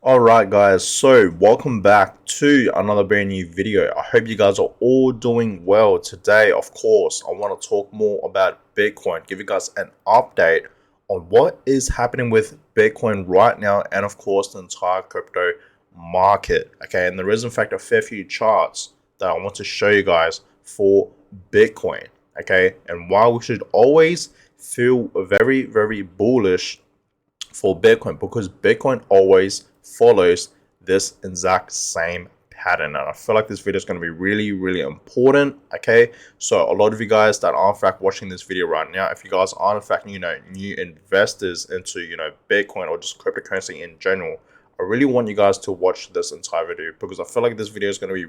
Alright guys, so welcome back to another brand new video. I hope you guys are all doing well. Today, of course, I want to talk more about Bitcoin, give you guys an update on what is happening with Bitcoin right now and of course the entire crypto market. Okay, and there is in fact a fair few charts that I want to show you guys for Bitcoin. Okay, and while we should always feel very bullish for Bitcoin because Bitcoin always follows this exact same pattern. And I feel like this video is going to be really important. Okay, so a lot of you guys that are in fact watching this video right now, if you guys are in fact new investors into Bitcoin or just cryptocurrency in general, I really want you guys to watch this entire video because I feel like this video is going to be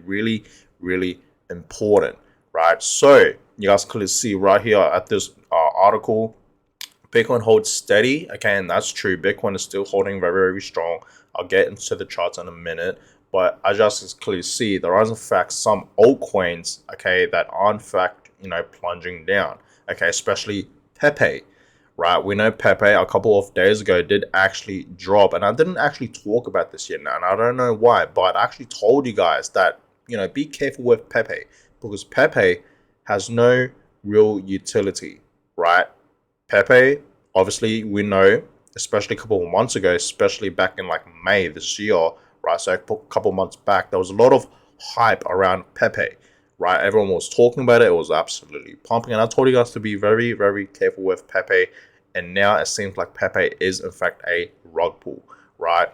really important, right? So you guys clearly see right here at this article, Bitcoin holds steady. Okay, and that's true. Bitcoin is still holding very strong. I'll get into the charts in a minute. But as you guys clearly see, there are in fact some altcoins, okay, that are in fact, plunging down. Okay, especially Pepe. Right, we know Pepe a couple of days ago did actually drop, and I didn't actually talk about this yet, and I don't know why, but I actually told you guys that be careful with Pepe because Pepe has no real utility, right? Pepe, obviously, we know, especially a couple of months ago, especially back in like May this year, right? So a couple of months back, there was a lot of hype around Pepe, right? Everyone was talking about it. It was absolutely pumping. And I told you guys to be very careful with Pepe. And now it seems like Pepe is, in fact, a rug pull, right?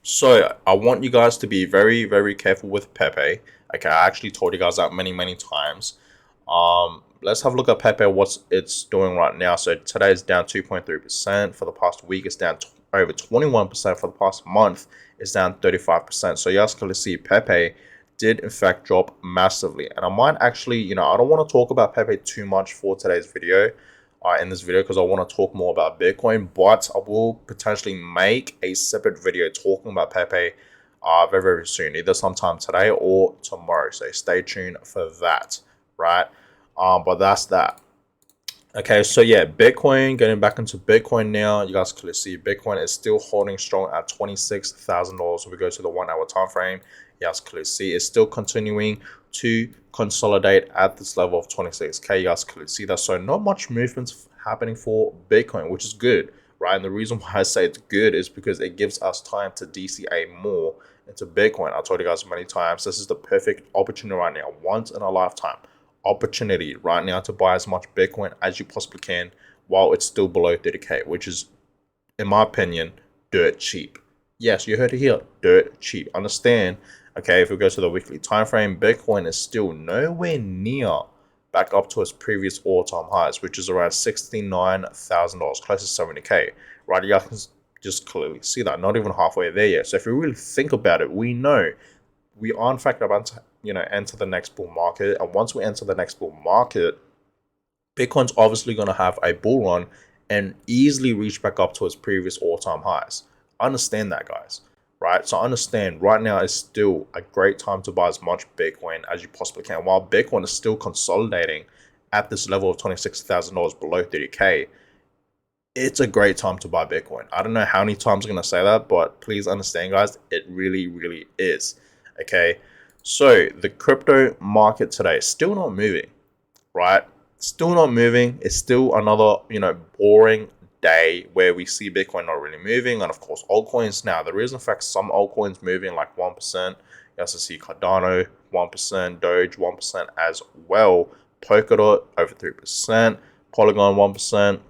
So I want you guys to be very careful with Pepe. Okay, I actually told you guys that many times. Let's have a look at Pepe, what it's doing right now. So today is down 2.3%. For the past week, it's down over 21%. For the past month, it's down 35%. So you guys can see Pepe did in fact drop massively. And I might actually, I don't want to talk about Pepe too much for today's video. In this video because I want to talk more about Bitcoin, but I will potentially make a separate video talking about Pepe very soon, either sometime today or tomorrow. So stay tuned for that, right? But that's that. Okay, so yeah, Bitcoin, getting back into Bitcoin now. You guys clearly see Bitcoin is still holding strong at $26,000. So we go to the 1 hour time frame. You guys clearly see it's still continuing to consolidate at this level of 26K. You guys clearly see that. So not much movement happening for Bitcoin, which is good, right? And the reason why I say it's good is because it gives us time to DCA more into Bitcoin. I told you guys many times, this is the perfect opportunity right now, once in a lifetime opportunity right now to buy as much Bitcoin as you possibly can while it's still below 30K, which is, in my opinion, dirt cheap. Yes, you heard it here, dirt cheap. Understand, okay, if we go to the weekly time frame, Bitcoin is still nowhere near back up to its previous all-time highs, which is around $69,000, close to 70K, right? You guys can just clearly see that, not even halfway there yet. So if you really think about it, we know we are in fact about to enter the next bull market, and once we enter the next bull market, Bitcoin's obviously going to have a bull run and easily reach back up to its previous all-time highs. Understand that, guys, right? So understand right now is still a great time to buy as much Bitcoin as you possibly can while Bitcoin is still consolidating at this level of $26,000 below 30K. It's a great time to buy Bitcoin. I don't know how many times I'm going to say that, but please understand, guys, it really is. Okay, so the crypto market today is still not moving, right? Still not moving. It's still another, boring day where we see Bitcoin not really moving. And of course, altcoins now. There is, in fact, some altcoins moving like 1%. You also see Cardano 1%, Doge 1% as well. Polkadot over 3%, Polygon 1%.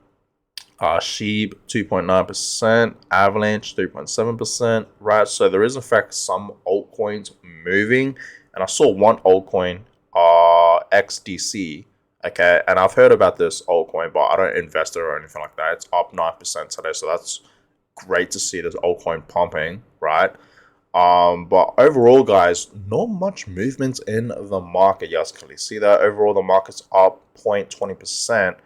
Sheep 2.9%, Avalanche 3.7%, right? So there is in fact some altcoins moving, and I saw one altcoin, XDC, okay, and I've heard about this altcoin, but I don't invest it or anything like that. It's up 9% today, so that's great to see this altcoin pumping, right? But overall, guys, not much movement in the market. You guys clearly see that overall the market's up 0.20%.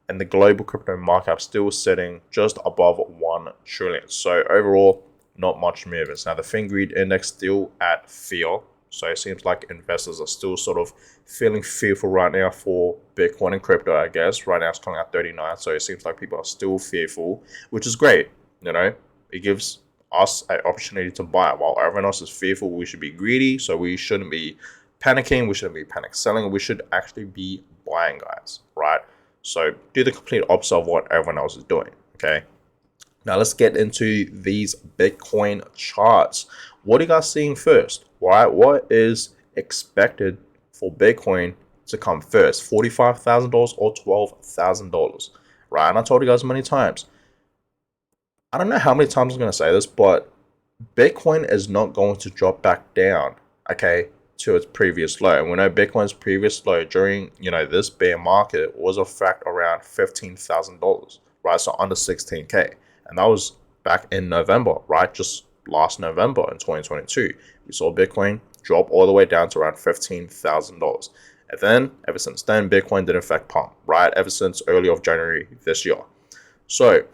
And the global crypto market cap still sitting just above 1 trillion. So overall, not much movements. Now the FinGreed index still at fear. So it seems like investors are still sort of feeling fearful right now for Bitcoin and crypto, I guess. Right now it's coming at 39. So it seems like people are still fearful, which is great. It gives us an opportunity to buy. While everyone else is fearful, we should be greedy. So we shouldn't be panicking. We shouldn't be panic selling. We should actually be buying, guys, right? So do the complete opposite of what everyone else is doing, okay? Now let's get into these Bitcoin charts. What are you guys seeing first? Right? What is expected for Bitcoin to come first? $45,000 or $12,000? Right? And I told you guys many times. I don't know how many times I'm going to say this, but Bitcoin is not going to drop back down, okay, to its previous low. And we know Bitcoin's previous low during, this bear market was a fact around $15,000, right? So under 16K. And that was back in November, right? Just last November in 2022. We saw Bitcoin drop all the way down to around $15,000. And then, ever since then, Bitcoin did in fact pump, right? Ever since early of January this year. So,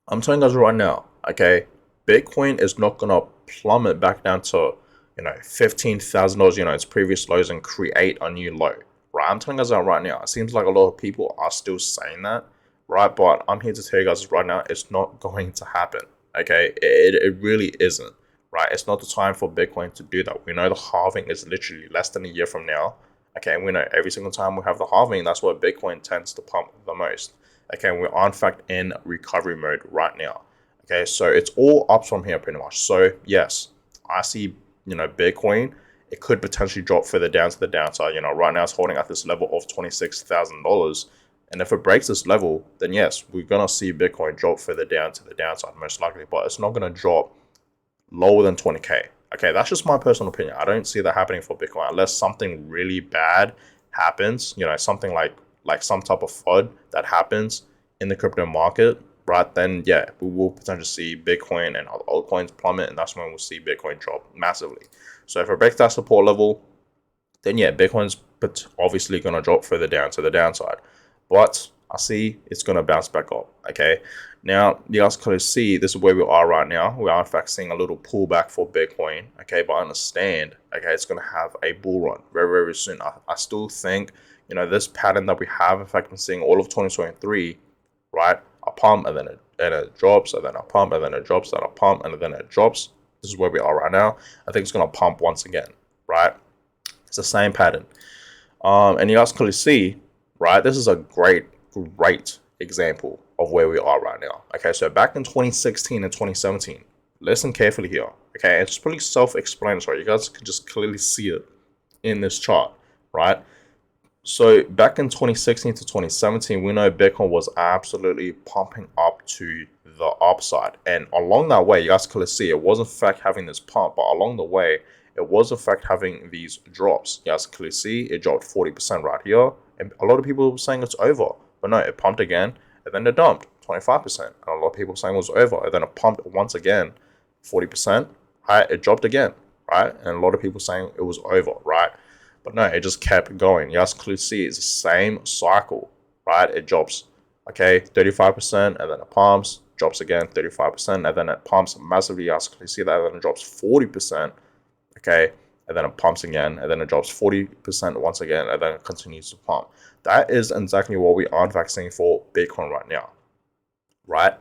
I'm telling you guys right now, okay, Bitcoin is not going to plummet back down to, $15,000, its previous lows and create a new low, right? I'm telling you guys that right now. It seems like a lot of people are still saying that, right? But I'm here to tell you guys right now, it's not going to happen, okay? It really isn't, right? It's not the time for Bitcoin to do that. We know the halving is literally less than a year from now, okay? And we know every single time we have the halving, that's where Bitcoin tends to pump the most, okay? And we're in fact in recovery mode right now, okay? So it's all up from here pretty much. So yes, I see, Bitcoin, it could potentially drop further down to the downside. Right now it's holding at this level of $26,000. And if it breaks this level, then yes, we're going to see Bitcoin drop further down to the downside, most likely. But it's not going to drop lower than 20K. Okay, that's just my personal opinion. I don't see that happening for Bitcoin unless something really bad happens, something like some type of FUD that happens in the crypto market, right? Then yeah, we will potentially see Bitcoin and other altcoins plummet, and that's when we'll see Bitcoin drop massively. So if it breaks that support level, then yeah, Bitcoin's obviously going to drop further down to the downside. But I see it's going to bounce back up, okay? Now, you guys can see this is where we are right now. We are, in fact, seeing a little pullback for Bitcoin, okay? But I understand, okay, it's going to have a bull run very, very soon. I still think, this pattern that we have, in fact, been seeing all of 2023, right? A pump, and then it drops, and then a pump, and then it drops, then a pump, and then it drops. This is where we are right now. I think it's going to pump once again, right? It's the same pattern. And you guys can see, right, this is a great example of where we are right now. Okay, so back in 2016 and 2017, listen carefully here. Okay, it's pretty self-explanatory. You guys can just clearly see it in this chart, right? So back in 2016 to 2017, we know Bitcoin was absolutely pumping up to the upside. And along that way, you guys can see it was in fact having this pump, but along the way, it was in fact having these drops. You guys can clearly see it dropped 40% right here. And a lot of people were saying it's over. But no, it pumped again, and then it dumped 25%. And a lot of people saying it was over, and then it pumped once again, 40%, right? It dropped again, right? And a lot of people saying it was over, right? But no, it just kept going. You guys clearly see it's the same cycle, right? It drops, okay, 35%, and then it pumps, drops again, 35%, and then it pumps massively. You guys clearly see that, and then it drops 40%, okay, and then it pumps again, and then it drops 40% once again, and then it continues to pump. That is exactly what we are in fact seeing for Bitcoin right now, right?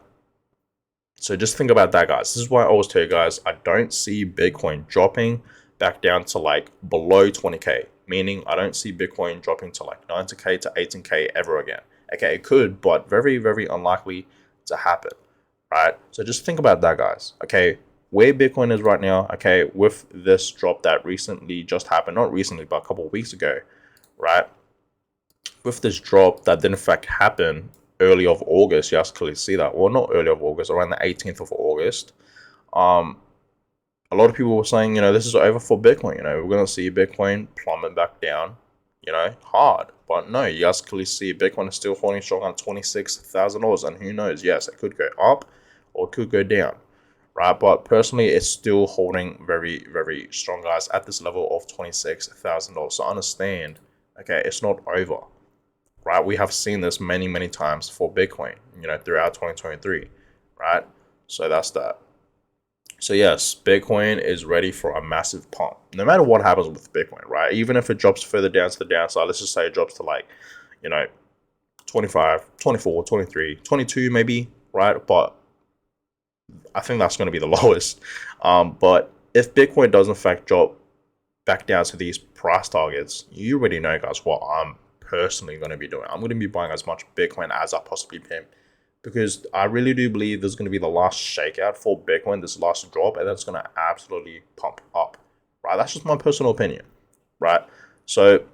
So just think about that, guys. This is why I always tell you guys, I don't see Bitcoin dropping back down to like below 20K, meaning I don't see Bitcoin dropping to like 90K to 18K ever again. Okay, it could, but very, very unlikely to happen, right? So just think about that, guys. Okay, where Bitcoin is right now, okay, with this drop that recently just happened, not recently, but a couple of weeks ago, right? With this drop that did in fact happen early of August, you guys clearly see that. Well, not early of August, around the 18th of August. A lot of people were saying, this is over for Bitcoin. We're going to see Bitcoin plummet back down, hard. But no, you guys clearly see Bitcoin is still holding strong on $26,000. And who knows, yes, it could go up or it could go down, right? But personally, it's still holding very, very strong, guys, at this level of $26,000. So understand, okay, it's not over, right? We have seen this many, many times for Bitcoin, throughout 2023, right? So that's that. So yes, Bitcoin is ready for a massive pump. No matter what happens with Bitcoin, right? Even if it drops further down to the downside, let's just say it drops to like, 25, 24, 23, 22 maybe, right? But I think that's going to be the lowest. But if Bitcoin does in fact drop back down to these price targets, you already know, guys, what I'm personally going to be doing. I'm going to be buying as much Bitcoin as I possibly can, because I really do believe there's going to be the last shakeout for Bitcoin, this last drop, and that's going to absolutely pump up, right? That's just my personal opinion, right? So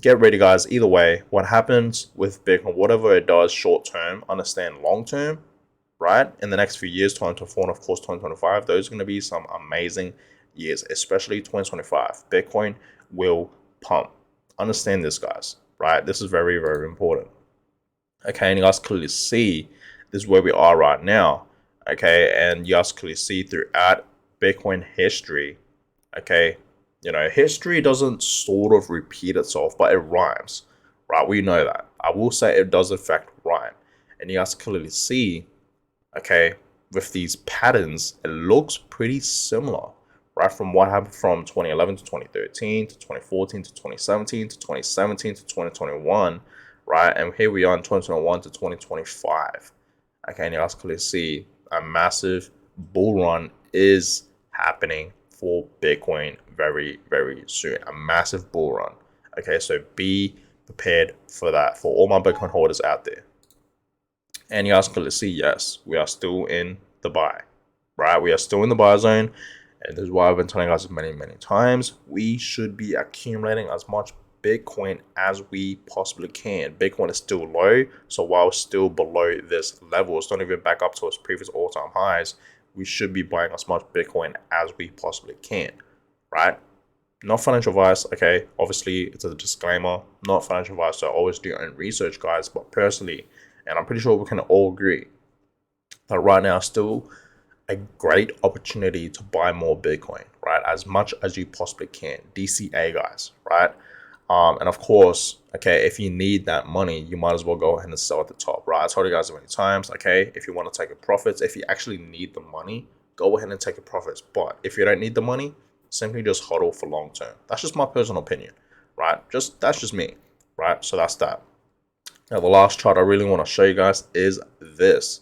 get ready, guys. Either way, what happens with Bitcoin, whatever it does short term, understand long term, right? In the next few years, 2024 and of course 2025, those are going to be some amazing years, especially 2025. Bitcoin will pump. Understand this, guys, right? This is very, very important. Okay, and you guys clearly see this is where we are right now. Okay, and you guys clearly see throughout Bitcoin history, okay, history doesn't sort of repeat itself, but it rhymes, right? We know that. I will say it does in fact rhyme. And you guys clearly see, okay, with these patterns, it looks pretty similar, right? From what happened from 2011 to 2013 to 2014 to 2017 to 2017 to 2021, right? And here we are in 2021 to 2025. Okay, and you guys clearly see a massive bull run is happening for Bitcoin very, very soon. A massive bull run. Okay, so be prepared for that for all my Bitcoin holders out there. And you guys can see, yes, we are still in the buy, right? We are still in the buy zone. And this is why I've been telling you guys many, many times. We should be accumulating as much Bitcoin as we possibly can. Bitcoin is still low. So while it's still below this level, it's not even back up to its previous all-time highs, we should be buying as much Bitcoin as we possibly can, right? Not financial advice, okay? Obviously, it's a disclaimer. Not financial advice, so always do your own research, guys. But personally, and I'm pretty sure we can all agree that right now still a great opportunity to buy more Bitcoin, right? As much as you possibly can. DCA, guys, right? And of course, okay, if you need that money, you might as well go ahead and sell at the top, right? I told you guys many times, okay, if you want to take your profits, if you actually need the money, go ahead and take your profits. But if you don't need the money, simply just hodl for long term. That's just my personal opinion, right? That's just me, right? So that's that. Now, the last chart I really want to show you guys is this.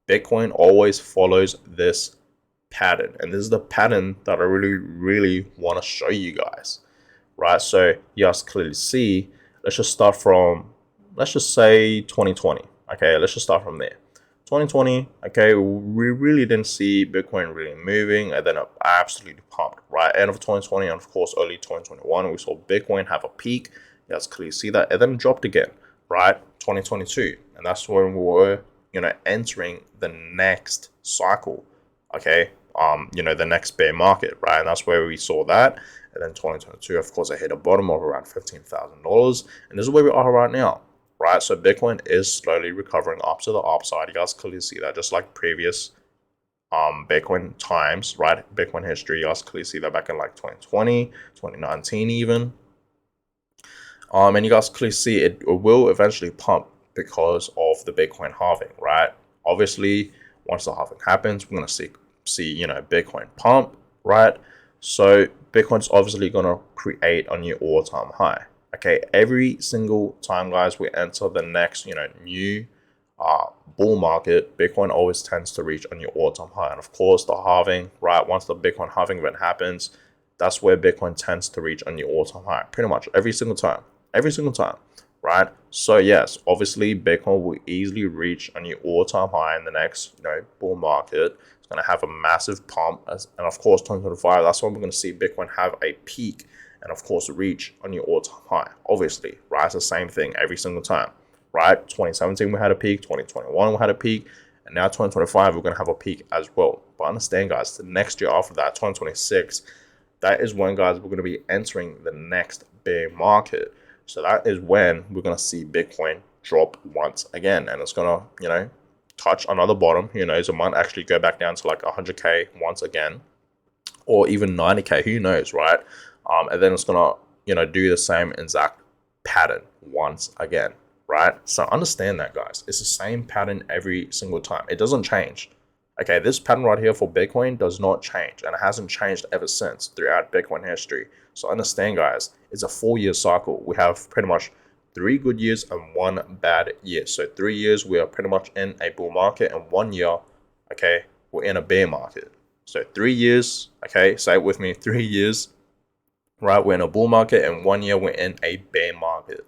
Bitcoin always follows this pattern. And this is the pattern that I really, really want to show you guys, right? So you guys clearly see, let's just start from, let's just say 2020. Okay, let's just start from there. 2020, okay, we really didn't see Bitcoin really moving, and then it absolutely pumped, right? End of 2020, and of course, early 2021, we saw Bitcoin have a peak. You guys clearly see that, and then dropped again, right? 2022, and that's when we were, entering the next cycle, okay? The next bear market, right? And that's where we saw that. And then 2022, of course, I hit a bottom of around $15,000, and this is where we are right now, right? So Bitcoin is slowly recovering up to the upside. You guys clearly see that, just like previous Bitcoin times, right? Bitcoin history, you guys clearly see that back in like 2020, 2019 even. And you guys clearly see it will eventually pump because of the Bitcoin halving, right? Obviously, once the halving happens, we're going to see Bitcoin pump, right? So Bitcoin's obviously going to create a new all-time high. Okay, every single time, guys, we enter the next, new bull market, Bitcoin always tends to reach a new all-time high. And of course, the halving, right? Once the Bitcoin halving event happens, that's where Bitcoin tends to reach a new all-time high, pretty much every single time, right? So yes, obviously, Bitcoin will easily reach a new all-time high in the next, bull market. It's going to have a massive pump, and of course, 2025, that's when we're going to see Bitcoin have a peak, and of course reach a new all-time high, obviously, right? It's the same thing every single time, right? 2017 we had a peak, 2021 we had a peak, and now 2025 we're going to have a peak as well. But understand, guys, the next year after that, 2026, that is when, guys, we're going to be entering the next bear market. So that is when we're going to see Bitcoin drop once again, and it's going to, touch another bottom. Who knows, it might actually go back down to like 100K once again, or even 90K, who knows, right? And then it's gonna, do the same exact pattern once again, right? So understand that, guys. It's the same pattern every single time. It doesn't change. Okay, this pattern right here for Bitcoin does not change, and it hasn't changed ever since throughout Bitcoin history. So understand, guys, it's a 4-year cycle. We have pretty much 3 good years and 1 bad year. So 3 years we are pretty much in a bull market, and 1 year, okay, we're in a bear market. So 3 years, okay, say it with me, 3 years, right? We're in a bull market, and 1 year we're in a bear market,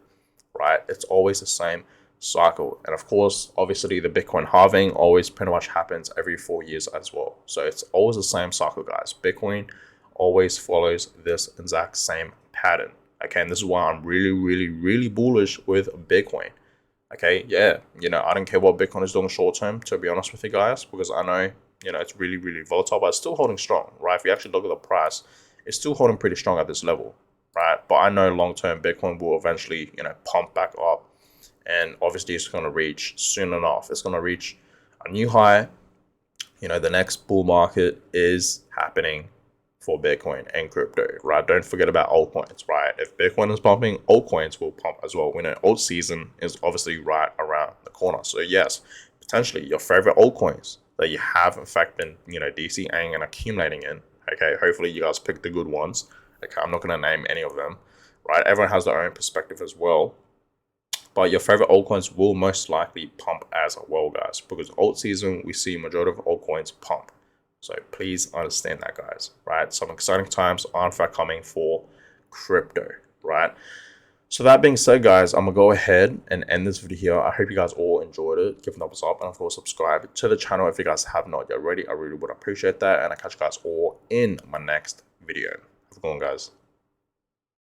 right? It's always the same cycle. And of course, obviously the Bitcoin halving always pretty much happens every 4 years as well. So it's always the same cycle, guys. Bitcoin always follows this exact same pattern. Okay, and this is why I'm really, really, really bullish with Bitcoin. Okay, yeah, I don't care what Bitcoin is doing short term, to be honest with you guys, because I know, it's really, really volatile, but it's still holding strong, right? If you actually look at the price, it's still holding pretty strong at this level, right? But I know long term Bitcoin will eventually, pump back up, and obviously it's going to reach soon enough. It's going to reach a new high. The next bull market is happening for Bitcoin and crypto, right? Don't forget about altcoins, right? If Bitcoin is pumping, altcoins will pump as well. We know alt season is obviously right around the corner. So yes, potentially your favorite altcoins that you have in fact been, DCAing and accumulating in. Okay, hopefully you guys pick the good ones. Okay, I'm not going to name any of them, right? Everyone has their own perspective as well. But your favorite altcoins will most likely pump as well, guys, because alt season, we see majority of altcoins pump. So please understand that, guys, right? Some exciting times are in fact coming for crypto, right? So that being said, guys, I'm going to go ahead and end this video here. I hope you guys all enjoyed it. Give a thumbs up and, of course, subscribe to the channel if you guys have not yet already. I really would appreciate that. And I catch you guys all in my next video. Have a good one, guys.